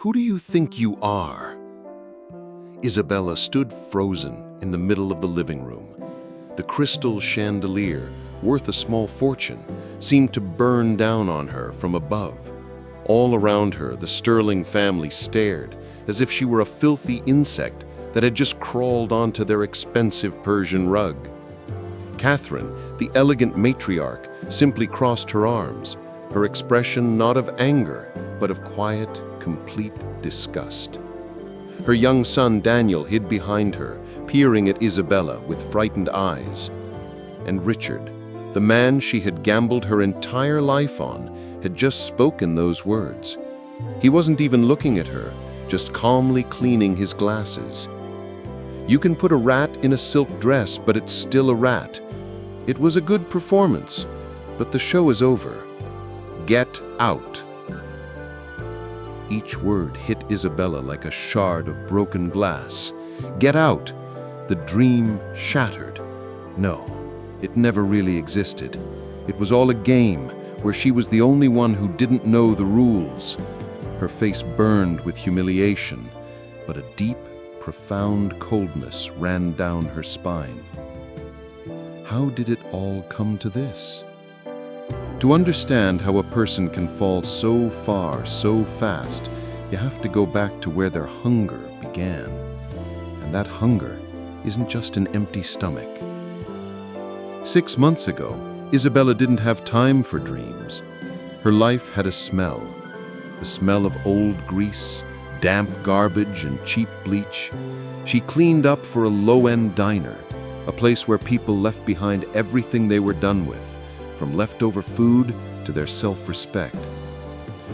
Who do you think you are? Isabella stood frozen in the middle of the living room. The crystal chandelier, worth a small fortune, seemed to burn down on her from above. All around her, the Sterling family stared, as if she were a filthy insect that had just crawled onto their expensive Persian rug. Catherine, the elegant matriarch, simply crossed her arms, her expression not of anger, but of quiet, complete disgust. Her young son Daniel hid behind her, peering at Isabella with frightened eyes. And Richard, the man she had gambled her entire life on, had just spoken those words. He wasn't even looking at her, just calmly cleaning his glasses. You can put a rat in a silk dress, but it's still a rat. It was a good performance, but the show is over. Get out. Each word hit Isabella like a shard of broken glass. Get out. The dream shattered. No, it never really existed. It was all a game where she was the only one who didn't know the rules. Her face burned with humiliation, but a deep, profound coldness ran down her spine. How did it all come to this? To understand how a person can fall so far, so fast, you have to go back to where their hunger began. And that hunger isn't just an empty stomach. 6 months ago, Isabella didn't have time for dreams. Her life had a smell. The smell of old grease, damp garbage, and cheap bleach. She cleaned up for a low-end diner, a place where people left behind everything they were done with, from leftover food to their self-respect.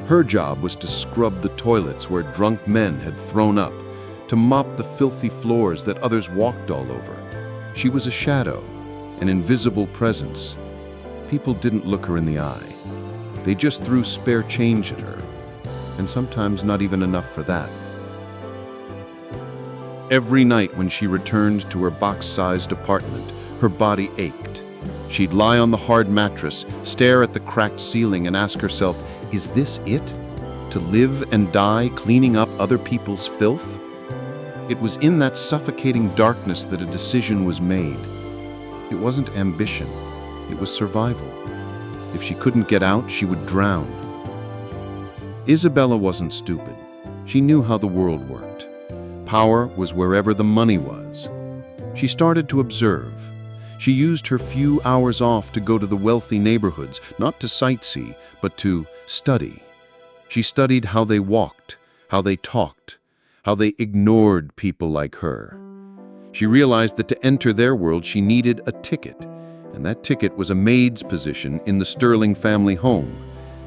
Her job was to scrub the toilets where drunk men had thrown up, to mop the filthy floors that others walked all over. She was a shadow, an invisible presence. People didn't look her in the eye. They just threw spare change at her, and sometimes not even enough for that. Every night when she returned to her box-sized apartment, her body ached. She'd lie on the hard mattress, stare at the cracked ceiling, and ask herself, is this it? To live and die cleaning up other people's filth? It was in that suffocating darkness that a decision was made. It wasn't ambition, it was survival. If she couldn't get out, she would drown. Isabella wasn't stupid. She knew how the world worked. Power was wherever the money was. She started to observe. She used her few hours off to go to the wealthy neighborhoods, not to sightsee, but to study. She studied how they walked, how they talked, how they ignored people like her. She realized that to enter their world she needed a ticket, and that ticket was a maid's position in the Sterling family home,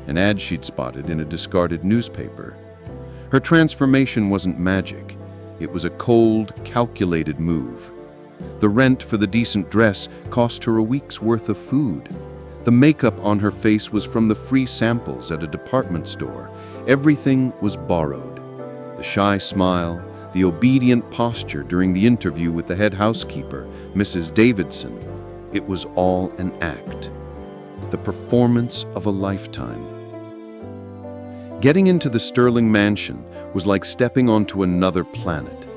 an ad she'd spotted in a discarded newspaper. Her transformation wasn't magic. It was a cold, calculated move. The rent for the decent dress cost her a week's worth of food. The makeup on her face was from the free samples at a department store. Everything was borrowed. The shy smile, the obedient posture during the interview with the head housekeeper, Mrs. Davidson. It was all an act. The performance of a lifetime. Getting into the Sterling mansion was like stepping onto another planet.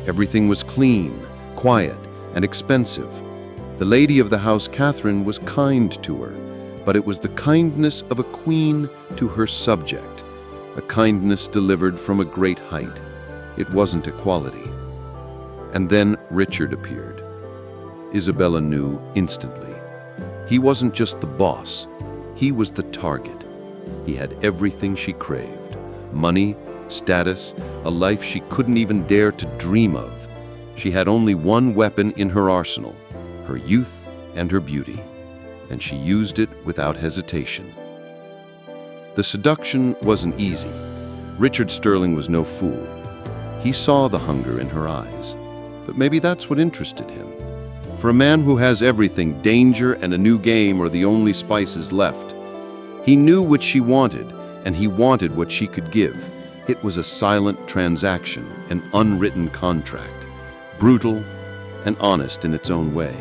Everything was clean, quiet, and expensive. The lady of the house, Catherine, was kind to her, but it was the kindness of a queen to her subject, a kindness delivered from a great height. It wasn't equality. And then Richard appeared. Isabella knew instantly. He wasn't just the boss, he was the target. He had everything she craved: money, status, a life she couldn't even dare to dream of. She had only one weapon in her arsenal: her youth and her beauty, and she used it without hesitation. The seduction wasn't easy. Richard Sterling was no fool. He saw the hunger in her eyes, but maybe that's what interested him. For a man who has everything, danger and a new game are the only spices left. He knew what she wanted, and he wanted what she could give. It was a silent transaction, an unwritten contract, brutal and honest in its own way.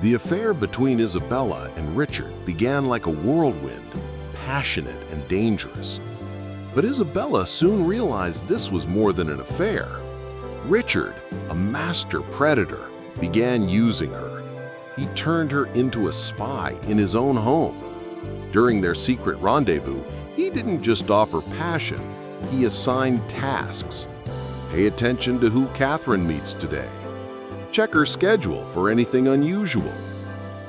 The affair between Isabella and Richard began like a whirlwind, passionate and dangerous. But Isabella soon realized this was more than an affair. Richard, a master predator, began using her. He turned her into a spy in his own home. During their secret rendezvous, he didn't just offer passion, he assigned tasks. Pay attention to who Catherine meets today. Check her schedule for anything unusual.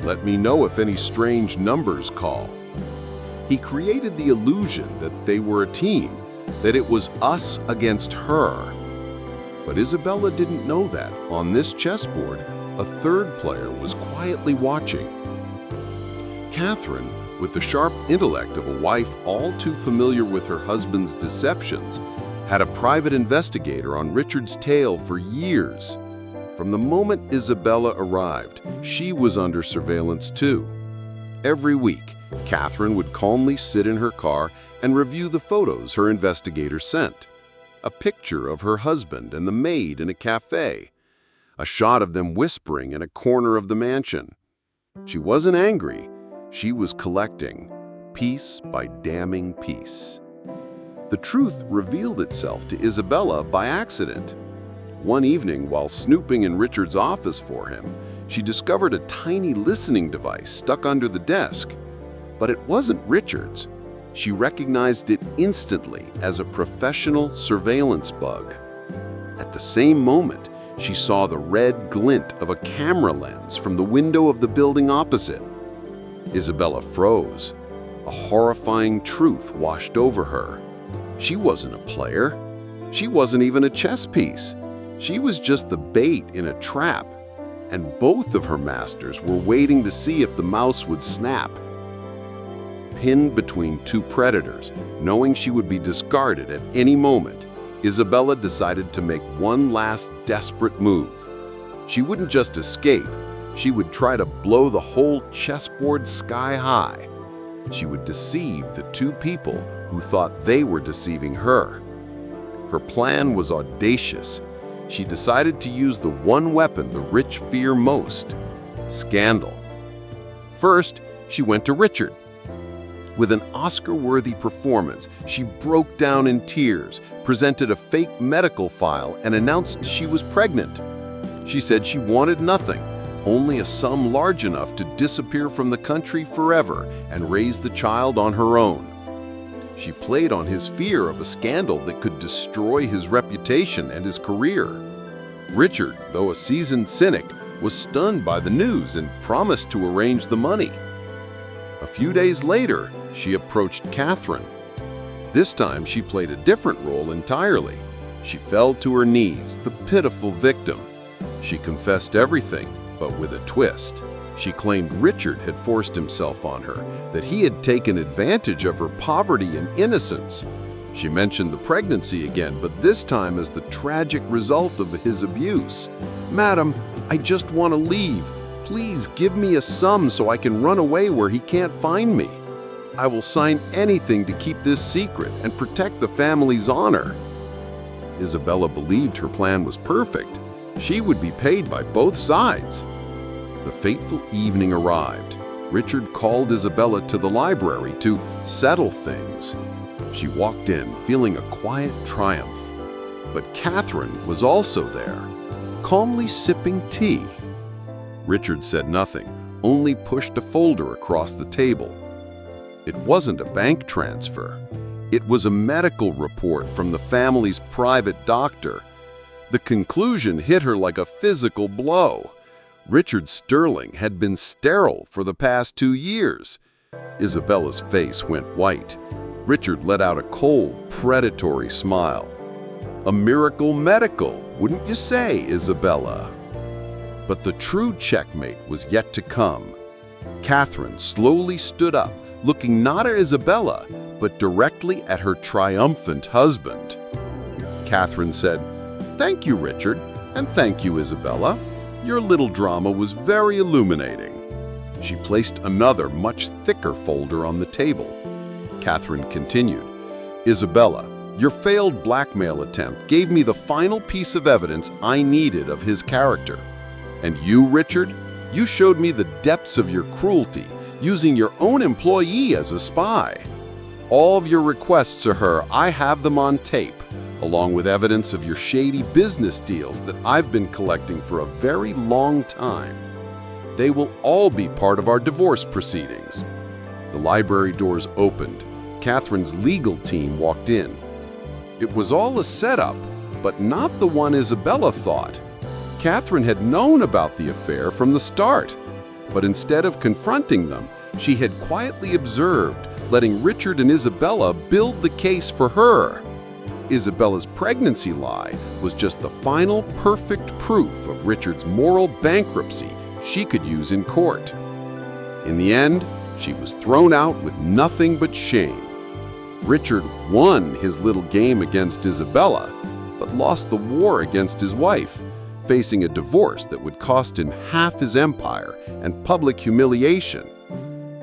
Let me know if any strange numbers call. He created the illusion that they were a team, that it was us against her. But Isabella didn't know that on this chessboard, a third player was quietly watching. Catherine, with the sharp intellect of a wife all too familiar with her husband's deceptions, had a private investigator on Richard's tail for years. From the moment Isabella arrived, she was under surveillance too. Every week, Catherine would calmly sit in her car and review the photos her investigator sent. A picture of her husband and the maid in a cafe. A shot of them whispering in a corner of the mansion. She wasn't angry. She was collecting, piece by damning piece. The truth revealed itself to Isabella by accident. One evening, while snooping in Richard's office for him, she discovered a tiny listening device stuck under the desk. But it wasn't Richard's. She recognized it instantly as a professional surveillance bug. At the same moment, she saw the red glint of a camera lens from the window of the building opposite. Isabella froze. A horrifying truth washed over her. She wasn't a player. She wasn't even a chess piece. She was just the bait in a trap, and both of her masters were waiting to see if the mouse would snap. Pinned between two predators, knowing she would be discarded at any moment, Isabella decided to make one last desperate move. She wouldn't just escape, she would try to blow the whole chessboard sky high. She would deceive the two people who thought they were deceiving her. Her plan was audacious. She decided to use the one weapon the rich fear most: scandal. First, she went to Richard. With an Oscar-worthy performance, she broke down in tears, presented a fake medical file, and announced she was pregnant. She said she wanted nothing, only a sum large enough to disappear from the country forever and raise the child on her own. She played on his fear of a scandal that could destroy his reputation and his career. Richard, though a seasoned cynic, was stunned by the news and promised to arrange the money. A few days later, she approached Catherine. This time, she played a different role entirely. She fell to her knees, the pitiful victim. She confessed everything, but with a twist. She claimed Richard had forced himself on her, that he had taken advantage of her poverty and innocence. She mentioned the pregnancy again, but this time as the tragic result of his abuse. "Madam, I just want to leave. Please give me a sum so I can run away where he can't find me. I will sign anything to keep this secret and protect the family's honor." Isabella believed her plan was perfect. She would be paid by both sides. The fateful evening arrived. Richard called Isabella to the library to settle things. She walked in, feeling a quiet triumph. But Catherine was also there, calmly sipping tea. Richard said nothing, only pushed a folder across the table. It wasn't a bank transfer. It was a medical report from the family's private doctor. The conclusion hit her like a physical blow. Richard Sterling had been sterile for the past 2 years. Isabella's face went white. Richard let out a cold, predatory smile. A miracle medical, wouldn't you say, Isabella? But the true checkmate was yet to come. Catherine slowly stood up, looking not at Isabella, but directly at her triumphant husband. Catherine said, "Thank you, Richard, and thank you, Isabella. Your little drama was very illuminating." She placed another, much thicker folder on the table. Catherine continued, "Isabella, your failed blackmail attempt gave me the final piece of evidence I needed of his character. And you, Richard, you showed me the depths of your cruelty, using your own employee as a spy." all of your requests to her. I have them on tape, along with evidence of your shady business deals that I've been collecting for a very long time. They will all be part of our divorce proceedings." The library doors opened. Catherine's legal team walked in. It was all a setup, but not the one Isabella thought. Catherine had known about the affair from the start, but instead of confronting them, she had quietly observed, letting Richard and Isabella build the case for her. Isabella's pregnancy lie was just the final perfect proof of Richard's moral bankruptcy she could use in court. In the end, she was thrown out with nothing but shame. Richard won his little game against Isabella, but lost the war against his wife, facing a divorce that would cost him half his empire and public humiliation.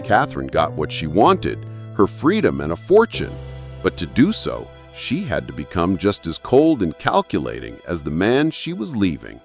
Catherine got what she wanted, her freedom and a fortune, but to do so, she had to become just as cold and calculating as the man she was leaving.